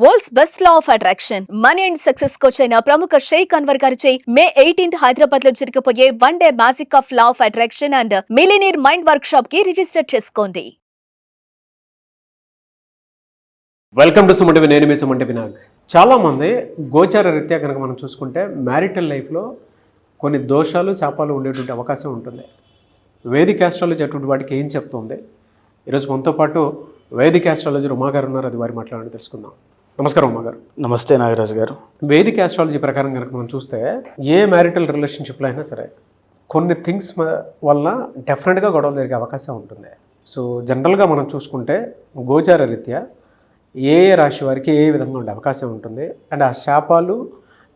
World's best law of attraction money and success coach అయిన ప్రముఖ షేక్ అన్వర్ గారిచే మే 18th హైదరాబాద్ లో జరగబోయే 1 day magic of law of attraction and millionaire mind workshop కి register చేసుకోండి. Welcome to Sumanti. నేను మీ సుమంటి వినాగ్. చాలామంది గోచార రీత్యా కనుక మనం చూసుకుంటే మ్యారిటల్ లైఫ్లో కొన్ని దోషాలు శాపాలు ఉండేటువంటి అవకాశం ఉంటుంది. వేదిక్ ఆస్ట్రాలజీ అటువంటి వాటికి ఏం చెప్తుంది? ఈరోజు మనతో పాటు వేదిక్ ఆస్ట్రాలజీ ఉమాగారు ఉన్నారు. అది వారి మాట్లాడాలని తెలుసుకుందాం. నమస్కారం ఉమాగారు. నమస్తే నాగరాజు గారు. వేదిక్ ఆస్ట్రాలజీ ప్రకారం కనుక మనం చూస్తే ఏ మ్యారిటల్ రిలేషన్షిప్లో అయినా సరే కొన్ని థింగ్స్ వల్ల డెఫినెట్గా గొడవలు జరిగే అవకాశం ఉంటుంది. సో జనరల్గా మనం చూసుకుంటే గోచార రీత్యా ఏ రాశి వారికి ఏ విధంగా ఉండే అవకాశం ఉంటుంది, అండ్ ఆ శాపాలు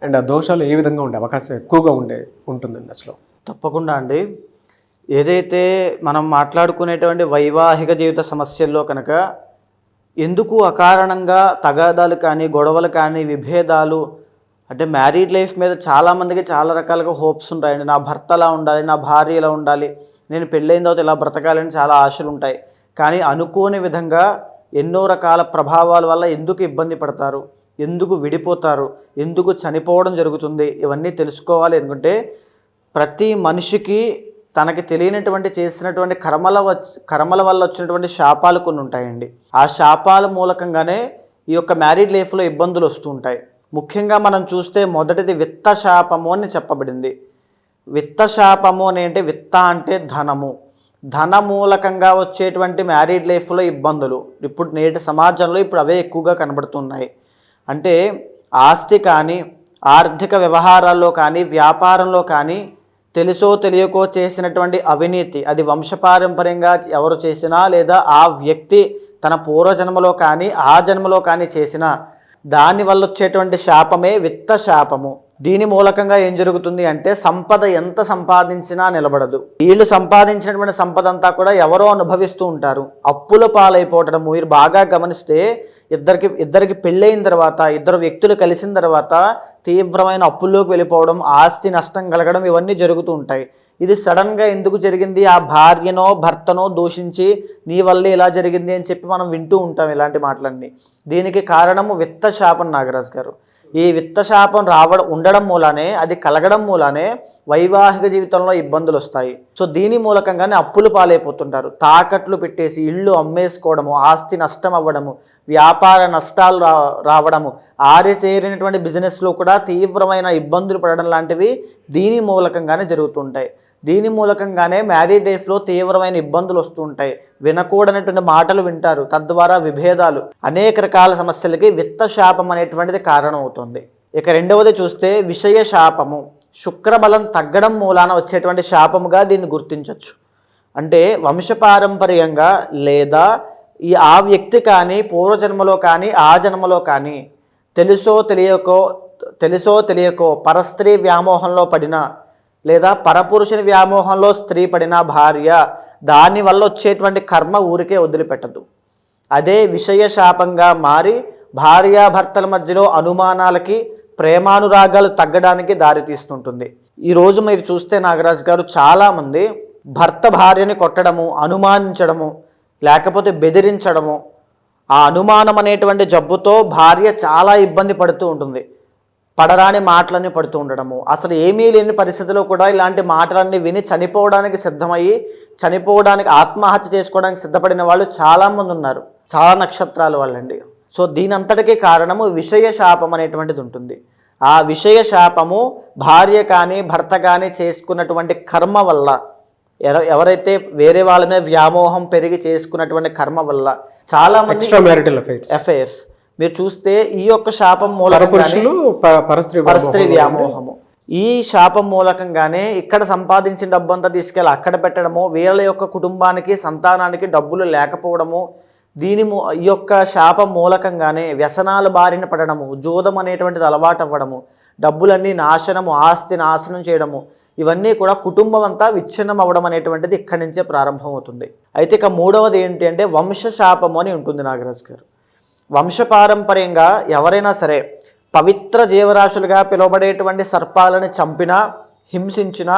అండ్ ఆ దోషాలు ఏ విధంగా ఉండే అవకాశం ఎక్కువగా ఉంటుందండి అసలు? తప్పకుండా అండి. ఏదైతే మనం మాట్లాడుకునేటువంటి వైవాహిక జీవిత సమస్యల్లో కనుక ఎందుకు అకారణంగా తగాదాలు కానీ గొడవలు కానీ విభేదాలు, అంటే మ్యారీడ్ లైఫ్ మీద చాలామందికి చాలా రకాలుగా హోప్స్ ఉంటాయండి. నా భర్త ఎలా ఉండాలి, నా భార్య ఎలా ఉండాలి, నేను పెళ్ళైన తర్వాత ఇలా బ్రతకాలని చాలా ఆశలు ఉంటాయి. కానీ అనుకోని విధంగా ఎన్నో రకాల ప్రభావాల వల్ల ఎందుకు ఇబ్బంది పడతారు, ఎందుకు విడిపోతారు, ఎందుకు చనిపోవడం జరుగుతుంది, ఇవన్నీ తెలుసుకోవాలి అనుకుంటే ప్రతి మనిషికి తనకి తెలియనటువంటి చేసినటువంటి కర్మల వల్ల వచ్చినటువంటి శాపాలు కొన్ని ఉంటాయండి. ఆ శాపాల మూలకంగానే ఈ యొక్క మ్యారీడ్ లైఫ్లో ఇబ్బందులు వస్తూ ఉంటాయి. ముఖ్యంగా మనం చూస్తే మొదటిది విత్త శాపము అని చెప్పబడింది. విత్త శాపము అని అంటే విత్త అంటే ధనము, ధన మూలకంగా వచ్చేటువంటి మ్యారీడ్ లైఫ్లో ఇబ్బందులు ఇప్పుడు నేటి సమాజంలో ఇప్పుడు అవే ఎక్కువగా కనబడుతున్నాయి. అంటే ఆస్తి కానీ ఆర్థిక వ్యవహారాల్లో కానీ వ్యాపారంలో కానీ తెలుసో తెలియకో చేసినటువంటి అవినీతి, అది వంశపారంపర్యంగా ఎవరు చేసినా లేదా ఆ వ్యక్తి తన పూర్వజన్మలో కానీ ఆ జన్మలో కానీ చేసినా దానివల్ల వచ్చేటువంటి శాపమే విత్త శాపము. దీని మూలకంగా ఏం జరుగుతుంది అంటే సంపద ఎంత సంపాదించినా నిలబడదు. వీళ్ళు సంపాదించినటువంటి సంపద అంతా కూడా ఎవరో అనుభవిస్తూ ఉంటారు. అప్పుల పాలైపోవటం మీరు బాగా గమనిస్తే ఇద్దరికి పెళ్ళైన తర్వాత ఇద్దరు వ్యక్తులు కలిసిన తర్వాత తీవ్రమైన అప్పుల్లోకి వెళ్ళిపోవడం, ఆస్తి నష్టం కలగడం, ఇవన్నీ జరుగుతూ ఉంటాయి. ఇది సడన్గా ఎందుకు జరిగింది, ఆ భార్యనో భర్తనో దూషించి నీ వల్లే ఇలా జరిగింది అని చెప్పి మనం వింటూ ఉంటాం ఇలాంటి మాటలన్నీ. దీనికి కారణము విత్త శాపం నాగరాజు గారు. ఈ విత్త శాపం ఉండడం మూలానే, అది కలగడం మూలానే వైవాహిక జీవితంలో ఇబ్బందులు వస్తాయి. సో దీని మూలకంగానే అప్పులు పాలైపోతుంటారు. తాకట్లు పెట్టేసి ఇళ్ళు అమ్మేసుకోవడము, ఆస్తి నష్టం అవ్వడము, వ్యాపార నష్టాలు రావడము, ఆరితేరినటువంటి బిజినెస్లో కూడా తీవ్రమైన ఇబ్బందులు పడడం లాంటివి దీని మూలకంగానే జరుగుతుంటాయి. దీని మూలకంగానే మ్యారీడ్ లైఫ్లో తీవ్రమైన ఇబ్బందులు వస్తూ ఉంటాయి. వినకూడనటువంటి మాటలు వింటారు, తద్వారా విభేదాలు, అనేక రకాల సమస్యలకి విత్త శాపం అనేటువంటిది కారణం అవుతుంది. ఇక రెండవది చూస్తే విషయ శాపము. శుక్రబలం తగ్గడం మూలాన వచ్చేటువంటి శాపముగా దీన్ని గుర్తించవచ్చు. అంటే వంశపారంపర్యంగా లేదా ఆ వ్యక్తి కానీ పూర్వజన్మలో కానీ ఆ జన్మలో కానీ తెలుసో తెలియకో పరస్త్రీ వ్యామోహంలో పడిన లేదా పరపురుషుని వ్యామోహంలో స్త్రీ పడిన భార్య, దానివల్ల వచ్చేటువంటి కర్మ ఊరికే వదిలిపెట్టదు. అదే విషయ శాపంగా మారి భార్యాభర్తల మధ్యలో అనుమానాలకి, ప్రేమానురాగాలు తగ్గడానికి దారితీస్తుంటుంది. ఈరోజు మీరు చూస్తే నాగరాజు గారు చాలామంది భర్త భార్యని కొట్టడము, అనుమానించడము, లేకపోతే బెదిరించడము, ఆ అనుమానం అనేటువంటి జబ్బుతో భార్య చాలా ఇబ్బంది పడుతూ ఉంటుంది. పడరాని మాటలన్నీ పడుతూ ఉండడము, అసలు ఏమీ లేని పరిస్థితిలో కూడా ఇలాంటి మాటలన్నీ విని చనిపోవడానికి ఆత్మహత్య చేసుకోవడానికి సిద్ధపడిన వాళ్ళు చాలామంది ఉన్నారు. చాలా నక్షత్రాల వాళ్ళండి. సో దీని అంతటికీ కారణము విషయ శాపం అనేటువంటిది ఉంటుంది. ఆ విషయ శాపము భార్య కానీ భర్త కానీ చేసుకున్నటువంటి కర్మ వల్ల, ఎవరైతే వేరే వాళ్ళ మీద వ్యామోహం పెరిగి చేసుకున్నటువంటి కర్మ వల్ల చాలా మంది అఫైర్స్ మీరు చూస్తే ఈ యొక్క శాపం మూలకంగానే పరస్త్రీ వ్యామోహము, ఈ శాపం మూలకంగానే ఇక్కడ సంపాదించిన డబ్బంతా తీసుకెళ్ళి అక్కడ పెట్టడము, వీళ్ళ యొక్క కుటుంబానికి సంతానానికి డబ్బులు లేకపోవడము, ఈ యొక్క శాపం మూలకంగానే వ్యసనాల బారిన పడడము, జూదం అనేటువంటిది అలవాటు అవ్వడము, డబ్బులన్నీ నాశనము, ఆస్తి నాశనం చేయడము, ఇవన్నీ కూడా కుటుంబం అంతా విచ్ఛిన్నం అవ్వడం అనేటువంటిది ఇక్కడి నుంచే ప్రారంభమవుతుంది. అయితే ఇక మూడవది ఏంటి అంటే వంశ శాపము అని ఉంటుంది నాగరాజు గారు. వంశపారంపర్యంగా ఎవరైనా సరే పవిత్ర జీవరాశులుగా పిలువబడేటువంటి సర్పాలను చంపినా, హింసించినా,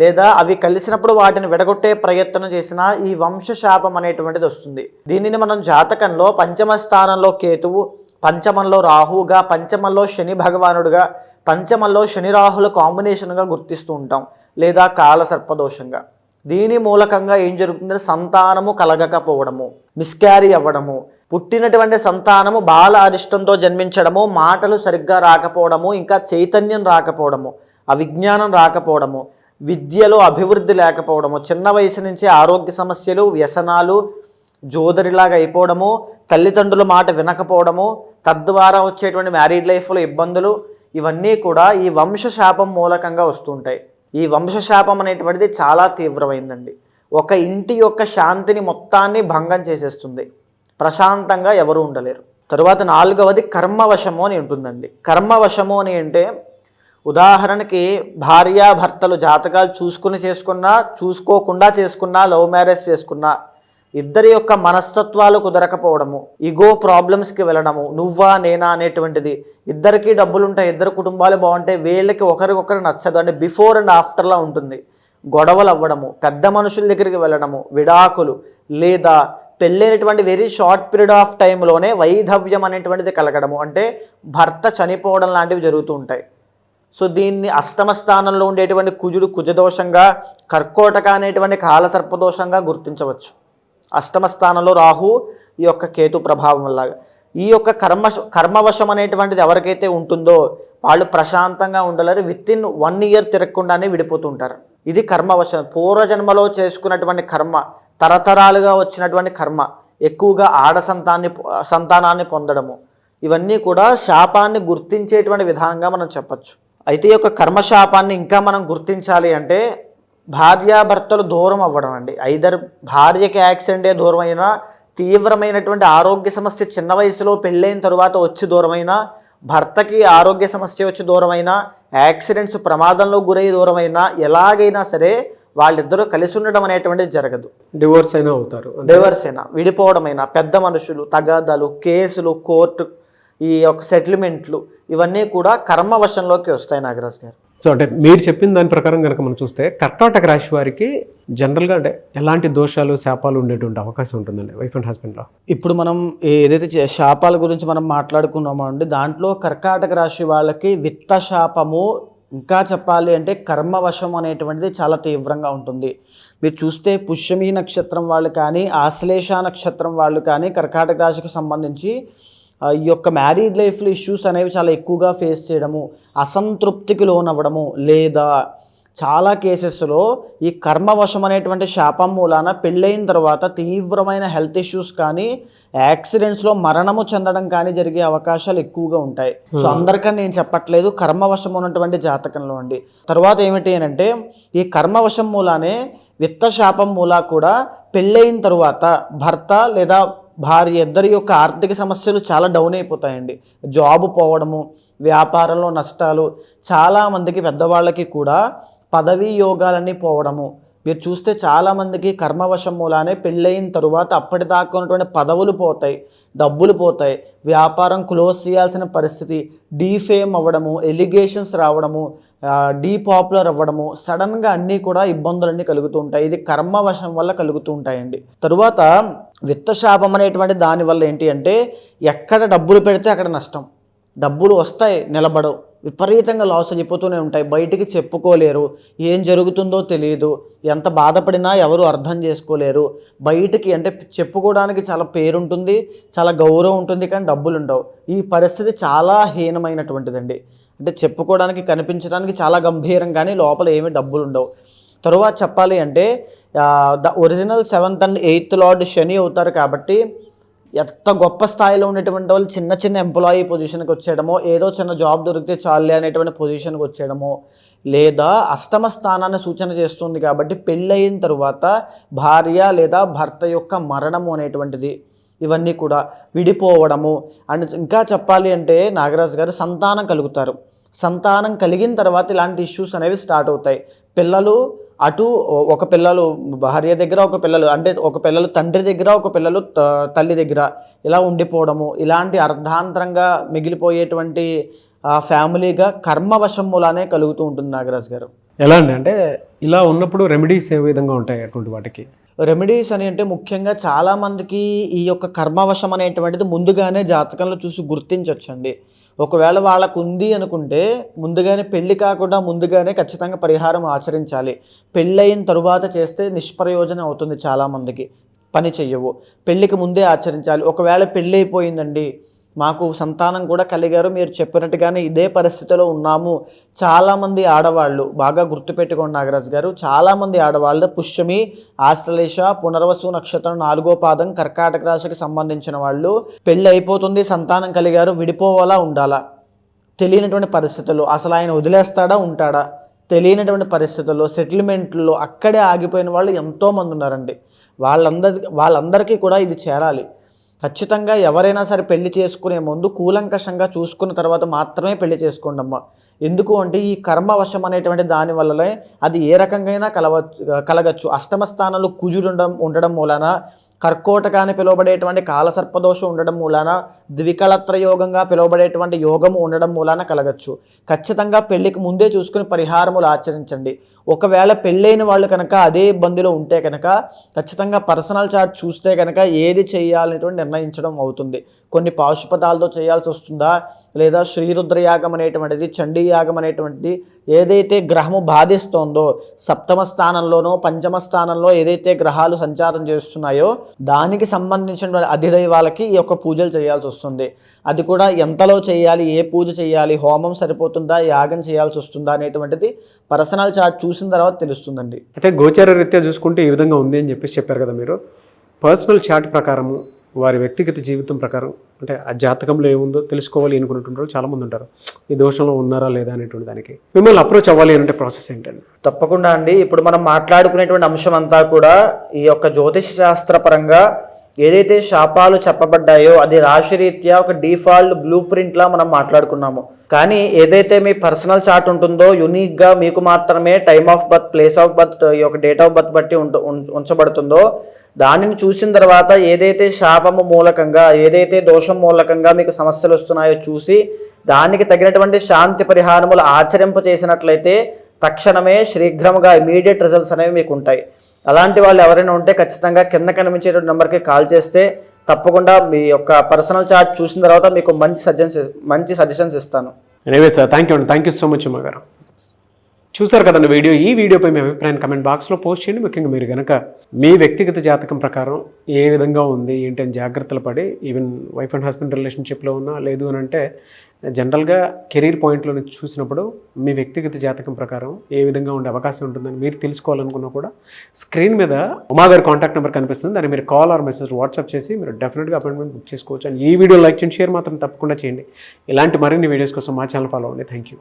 లేదా అవి కలిసినప్పుడు వాటిని విడగొట్టే ప్రయత్నం చేసినా ఈ వంశశాపం అనేటువంటిది వస్తుంది. దీనిని మనం జాతకంలో పంచమ స్థానంలో కేతువు, పంచమంలో రాహుగా, పంచమంలో శని భగవానుడుగా, పంచమంలో శని రాహుల కాంబినేషన్గా గుర్తిస్తూ ఉంటాం, లేదా కాలసర్పదోషంగా. దీని మూలకంగా ఏం జరుగుతుందంటే సంతానము కలగకపోవడము, మిస్క్యారీ అవ్వడము, పుట్టినటువంటి సంతానము బాల అరిష్టంతో జన్మించడము, మాటలు సరిగ్గా రాకపోవడము, ఇంకా చైతన్యం రాకపోవడము, అవిజ్ఞానం రాకపోవడము, విద్యలో అభివృద్ధి లేకపోవడము, చిన్న వయసు నుంచి ఆరోగ్య సమస్యలు, వ్యసనాలు, జోదరిలాగా అయిపోవడము, తల్లిదండ్రుల మాట వినకపోవడము, తద్వారా వచ్చేటువంటి మ్యారీడ్ లైఫ్లో ఇబ్బందులు, ఇవన్నీ కూడా ఈ వంశశాపం మూలకంగా వస్తుంటాయి. ఈ వంశశాపం అనేటువంటిది చాలా తీవ్రమైందండి. ఒక ఇంటి యొక్క శాంతిని మొత్తాన్ని భంగం చేసేస్తుంది. ప్రశాంతంగా ఎవరు ఉండలేరు. తరువాత 4వది కర్మవశము అని ఉంటుందండి. కర్మవశము అని అంటే ఉదాహరణకి భార్యాభర్తలు జాతకాలు చూసుకుని చేసుకున్నా, చూసుకోకుండా చేసుకున్నా, లవ్ మ్యారేజ్ చేసుకున్నా, ఇద్దరి యొక్క మనస్తత్వాలు కుదరకపోవడము, ఈగో ప్రాబ్లమ్స్కి వెళ్ళడము, నువ్వా నేనా అనేటువంటిది, ఇద్దరికి డబ్బులు ఉంటాయి, ఇద్దరు కుటుంబాలు బాగుంటాయి, వీళ్ళకి ఒకరికొకరు నచ్చదు అంటే బిఫోర్ అండ్ ఆఫ్టర్లా ఉంటుంది. గొడవలు అవ్వడము, పెద్ద మనుషుల దగ్గరికి వెళ్ళడము, విడాకులు, లేదా పెళ్ళైనటువంటి వెరీ షార్ట్ పీరియడ్ ఆఫ్ టైంలోనే వైధవ్యం అనేటువంటిది కలగడము, అంటే భర్త చనిపోవడం లాంటివి జరుగుతూ ఉంటాయి. సో దీన్ని అష్టమ స్థానంలో ఉండేటువంటి కుజుడు కుజదోషంగా, కర్కోటక అనేటువంటి కాలసర్పదోషంగా గుర్తించవచ్చు. అష్టమ స్థానంలో రాహు, ఈ యొక్క కేతు ప్రభావం వల్ల. ఈ యొక్క కర్మవశం అనేటువంటిది ఎవరికైతే ఉంటుందో వాళ్ళు ప్రశాంతంగా ఉండలేరు. Within 1 year తిరగకుండానే విడిపోతుంటారు. ఇది కర్మవశం. పూర్వజన్మలో చేసుకున్నటువంటి కర్మ, తరతరాలుగా వచ్చినటువంటి కర్మ, ఎక్కువగా సంతానాన్ని పొందడము, ఇవన్నీ కూడా శాపాన్ని గుర్తించేటువంటి విధానంగా మనం చెప్పచ్చు. అయితే ఈ యొక్క కర్మశాపాన్ని ఇంకా మనం గుర్తించాలి అంటే భార్యాభర్తలు దూరం అవ్వడం అండి. ఐదర్ భార్యకి యాక్సిడెంటే దూరం అయినా, తీవ్రమైనటువంటి ఆరోగ్య సమస్య చిన్న వయసులో పెళ్ళైన తరువాత వచ్చి దూరమైనా, భర్తకి ఆరోగ్య సమస్య వచ్చి దూరమైనా, యాక్సిడెంట్స్ ప్రమాదంలో గురై దూరమైనా, ఎలాగైనా సరే వాళ్ళిద్దరూ కలిసి ఉండడం అనేటువంటిది జరగదు. డివోర్స్ అయినా అవుతారు, డివోర్స్ అయినా, విడిపోవడమైనా, పెద్ద మనుషులు, తగాదాలు, కేసులు, కోర్టు, ఈ యొక్క సెటిల్మెంట్లు, ఇవన్నీ కూడా కర్మవశంలోకి వస్తాయి నాగరాజ్ గారు. సో అంటే మీరు చెప్పిన దాని ప్రకారం కనుక మనం చూస్తే కర్కాటక రాశి వారికి జనరల్గా అంటే ఎలాంటి దోషాలు, శాపాలు ఉండేటువంటి అవకాశం ఉంటుందండి వైఫ్ అండ్ హస్బెండ్లో? ఇప్పుడు మనం ఏదైతే శాపాల గురించి మనం మాట్లాడుకున్నామో అండి, దాంట్లో కర్కాటక రాశి వాళ్ళకి విత్త శాపము, ఇంకా చెప్పాలి అంటే కర్మవశం అనేటువంటిది చాలా తీవ్రంగా ఉంటుంది. మీరు చూస్తే పుష్యమి నక్షత్రం వాళ్ళు కానీ, ఆశ్లేష నక్షత్రం వాళ్ళు కానీ కర్కాటక రాశికి సంబంధించి ఈ యొక్క మ్యారీడ్ లైఫ్లో ఇష్యూస్ అనేవి చాలా ఎక్కువగా ఫేస్ చేయడము, అసంతృప్తికి లోనవ్వడము, లేదా చాలా కేసెస్లో ఈ కర్మవశం అనేటువంటి శాపం మూలాన పెళ్ళైన తర్వాత తీవ్రమైన హెల్త్ ఇష్యూస్ కానీ, యాక్సిడెంట్స్లో మరణము చెందడం కానీ జరిగే అవకాశాలు ఎక్కువగా ఉంటాయి. సో అందరికని నేను చెప్పట్లేదు, కర్మవశం ఉన్నటువంటి జాతకంలో అండి. తర్వాత ఏమిటి అంటే ఈ కర్మవశం మూలానే విత్త శాపం మూలా కూడా పెళ్ళైన తరువాత భర్త లేదా భార్య ఇద్దరి యొక్క ఆర్థిక సమస్యలు చాలా డౌన్ అయిపోతాయండి. జాబ్ పోవడము, వ్యాపారంలో నష్టాలు, చాలామందికి పెద్దవాళ్ళకి కూడా పదవీ యోగాలన్నీ పోవడము. మీరు చూస్తే చాలామందికి కర్మవశం మూలానే పెళ్ళయిన తరువాత అప్పటిదాకా ఉన్నటువంటి పదవులు పోతాయి, డబ్బులు పోతాయి, వ్యాపారం క్లోజ్ చేయాల్సిన పరిస్థితి, డీఫేమ్ అవ్వడము, ఎలిగేషన్స్ రావడము, డీపాపులర్ అవ్వడము, సడన్గా అన్నీ కూడా ఇబ్బందులన్నీ కలుగుతూ ఉంటాయి. ఇది కర్మవశం వల్ల కలుగుతూ ఉంటాయండి. తరువాత విత్తశాపం అనేటువంటి దానివల్ల ఏంటి అంటే ఎక్కడ డబ్బులు పెడితే అక్కడ నష్టం. డబ్బులు వస్తాయి, నిలబడవు, విపరీతంగా లాస్ అయిపోతూనే ఉంటాయి, బయటికి చెప్పుకోలేరు, ఏం జరుగుతుందో తెలియదు, ఎంత బాధపడినా ఎవరు అర్థం చేసుకోలేరు, బయటికి అంటే చెప్పుకోవడానికి చాలా పేరుంటుంది, చాలా గౌరవం ఉంటుంది, కానీ డబ్బులు ఉండవు. ఈ పరిస్థితి చాలా హీనమైనటువంటిదండి. అంటే చెప్పుకోవడానికి, కనిపించడానికి చాలా గంభీరం, కానీ లోపల ఏమీ డబ్బులు ఉండవు. తరువాత చెప్పాలి అంటే the original 7th and 8th lord Shani అవుతారు. కాబట్టి ఎంత గొప్ప స్థాయిలో ఉండేటువంటి వాళ్ళు చిన్న చిన్న ఎంప్లాయీ పొజిషన్కి వచ్చేయడమో, ఏదో చిన్న జాబ్ దొరికితే చాలే అనేటువంటి పొజిషన్కి వచ్చేయడమో, లేదా అష్టమ స్థానాన్ని సూచన చేస్తుంది. కాబట్టి పెళ్ళయిన తరువాత భార్య లేదా భర్త యొక్క మరణము అనేటువంటిది, ఇవన్నీ కూడా విడిపోవడము. అండ్ ఇంకా చెప్పాలి అంటే నాగరాజు గారు సంతానం కలుగుతారు. సంతానం కలిగిన తర్వాత ఇలాంటి ఇష్యూస్ అనేవి స్టార్ట్ అవుతాయి. పిల్లలు అటు ఒక పిల్లలు భార్య దగ్గర, ఒక పిల్లలు అంటే ఒక పిల్లలు తండ్రి దగ్గర, ఒక పిల్లలు తల్లి దగ్గర ఇలా ఉండిపోవడము, ఇలాంటి అర్ధాంతరంగా మిగిలిపోయేటువంటి ఫ్యామిలీగా కర్మవశం మూలానే కలుగుతూ ఉంటుంది నాగరాజు గారు. ఎలా అండి అంటే ఇలా ఉన్నప్పుడు రెమెడీస్ ఏ విధంగా ఉంటాయి అటువంటి వాటికి? రెమెడీస్ అని అంటే ముఖ్యంగా చాలామందికి ఈ యొక్క కర్మవశం అనేటువంటిది ముందుగానే జాతకంలో చూసి గుర్తించవచ్చండి. ఒకవేళ వాళ్ళకు ఉంది అనుకుంటే ముందుగానే పెళ్లి కాకుండా ముందుగానే ఖచ్చితంగా పరిహారం ఆచరించాలి. పెళ్ళయిన తరువాత చేస్తే నిష్ప్రయోజనం అవుతుంది, చాలామందికి పని చెయ్యవు. పెళ్ళికి ముందే ఆచరించాలి. ఒకవేళ పెళ్ళి అయిపోయిందండి, మాకు సంతానం కూడా కలిగారు, మీరు చెప్పినట్టుగానే ఇదే పరిస్థితిలో ఉన్నాము. చాలామంది ఆడవాళ్ళు బాగా గుర్తుపెట్టుకోండి నాగరాజు గారు, చాలామంది ఆడవాళ్ళు పుష్యమి, ఆశ్లేష, పునర్వసు నక్షత్రం 4వ పాదం కర్కాటక రాశికి సంబంధించిన వాళ్ళు పెళ్ళి అయిపోతుంది, సంతానం కలిగారు, విడిపోవాలా ఉండాలా తెలియనటువంటి పరిస్థితుల్లో, అసలు ఆయన వదిలేస్తాడా ఉంటాడా తెలియనటువంటి పరిస్థితుల్లో, సెటిల్మెంట్లో అక్కడే ఆగిపోయిన వాళ్ళు ఎంతోమంది ఉన్నారండి. వాళ్ళందరికీ కూడా ఇది చేరాలి. ఖచ్చితంగా ఎవరైనా సరే పెళ్లి చేసుకునే ముందు కూలంకషంగా చూసుకున్న తర్వాత మాత్రమే పెళ్లి చేసుకోండి అమ్మ. ఎందుకు అంటే ఈ కర్మవశం అనేటువంటి దాని వల్లనే అది ఏ రకంగా కలగచ్చు. అష్టమ స్థానంలో కుజుడు ఉండడం మూలాన, కర్కోటక అని పిలువబడేటువంటి కాలసర్పదోషం ఉండడం మూలాన, ద్వికళత్ర యోగంగా పిలువబడేటువంటి యోగము ఉండడం మూలాన కలగచ్చు. ఖచ్చితంగా పెళ్లికి ముందే చూసుకుని పరిహారములు ఆచరించండి. ఒకవేళ పెళ్ళైన వాళ్ళు కనుక అదే ఇబ్బందిలో ఉంటే కనుక ఖచ్చితంగా పర్సనల్ చార్ట్ చూస్తే కనుక ఏది చేయాలనేటువంటి నిర్ణయించడం అవుతుంది. కొన్ని పాశుపతాలతో చేయాల్సి వస్తుందా, లేదా శ్రీరుద్రయాగం అనేటువంటిది, చండీ యాగం అనేటువంటిది ఏదైతే గ్రహము బాధిస్తోందో, సప్తమ స్థానంలోనో పంచమ స్థానంలో ఏదైతే గ్రహాలు సంచారం చేస్తున్నాయో దానికి సంబంధించిన అధిదైవాలకి ఈ యొక్క పూజలు చేయాల్సి వస్తుంది. అది కూడా ఎంతలో చేయాలి, ఏ పూజ చేయాలి, హోమం సరిపోతుందా, యాగం చేయాల్సి వస్తుందా అనేటువంటిది పర్సనల్ చార్ట్ చూసిన తర్వాత తెలుస్తుందండి. అయితే గోచార రీత్యా చూసుకుంటే ఈ విధంగా ఉంది అని చెప్పేసి చెప్పారు కదా మీరు. పర్సనల్ చార్ట్ ప్రకారము వారి వ్యక్తిగత జీవితం ప్రకారం అంటే ఆ జాతకంలో ఏముందో తెలుసుకోవాలి అనుకున్నటువంటి చాలామంది ఉంటారు. ఈ దోషంలో ఉన్నారా లేదా అనేటువంటి దానికి మిమ్మల్ని అప్రోచ్ అవ్వాలి అంటే ప్రాసెస్ ఏంటండి? తప్పకుండా అండి. ఇప్పుడు మనం మాట్లాడుకునేటువంటి అంశం అంతా కూడా ఈ యొక్క జ్యోతిష శాస్త్ర పరంగా ఏదైతే శాపాలు చెప్పబడ్డాయో అది రాశిరీత్యా ఒక డిఫాల్ట్ బ్లూ ప్రింట్లా మనం మాట్లాడుకున్నాము. కానీ ఏదైతే మీ పర్సనల్ చార్ట్ ఉంటుందో యూనిక్గా మీకు మాత్రమే time of birth, place of birth, ఈ యొక్క డేట్ ఆఫ్ బర్త్ బట్టి ఉంచబడుతుందో దానిని చూసిన తర్వాత ఏదైతే శాపము మూలకంగా, ఏదైతే దోషం మూలకంగా మీకు సమస్యలు వస్తున్నాయో చూసి దానికి తగినటువంటి శాంతి పరిహారములు ఆచరింప చేసినట్లయితే తక్షణమే శీఘ్రముగా ఇమీడియట్ రిజల్ట్స్ అనేవి మీకు ఉంటాయి. అలాంటి వాళ్ళు ఎవరైనా ఉంటే ఖచ్చితంగా కింద కనిపించేటువంటి నెంబర్కి కాల్ చేస్తే తప్పకుండా మీ యొక్క పర్సనల్ చార్ట్ చూసిన తర్వాత మీకు మంచి సజెషన్స్ ఇస్తాను. Anyway sir, thank you so much Uma గారు. చూసారు కదండి వీడియో. ఈ వీడియోపై మీ అభిప్రాయాన్ని కమెంట్ బాక్స్లో పోస్ట్ చేయండి. ముఖ్యంగా మీరు కనుక మీ వ్యక్తిగత జాతకం ప్రకారం ఏ విధంగా ఉంది ఏంటని జాగ్రత్తలు పడి, ఈవెన్ వైఫ్ అండ్ హస్బెండ్ రిలేషన్షిప్లో ఉన్నా, లేదు అని అంటే జనరల్గా కెరీర్ పాయింట్లో చూసినప్పుడు మీ వ్యక్తిగత జాతకం ప్రకారం ఏ విధంగా ఉండే అవకాశం ఉంటుందని మీరు తెలుసుకోవాలనుకున్నా కూడా స్క్రీన్ మీద ఉమా గారి కాంటాక్ట్ నెంబర్ కనిపిస్తుంది. దాన్ని మీరు కాల్ ఆర్ మెసేజ్ వాట్సాప్ చేసి మీరు డెఫినెట్గా అపాయింట్మెంట్ బుక్ చేసుకోవచ్చు. అండ్ ఈ వీడియో లైక్ చేయండి, షేర్ మాత్రం తప్పకుండా చేయండి. ఇలాంటి మరిన్ని వీడియోస్ కోసం మా ఛానల్ ఫాలో అవ్వండి. Thank you.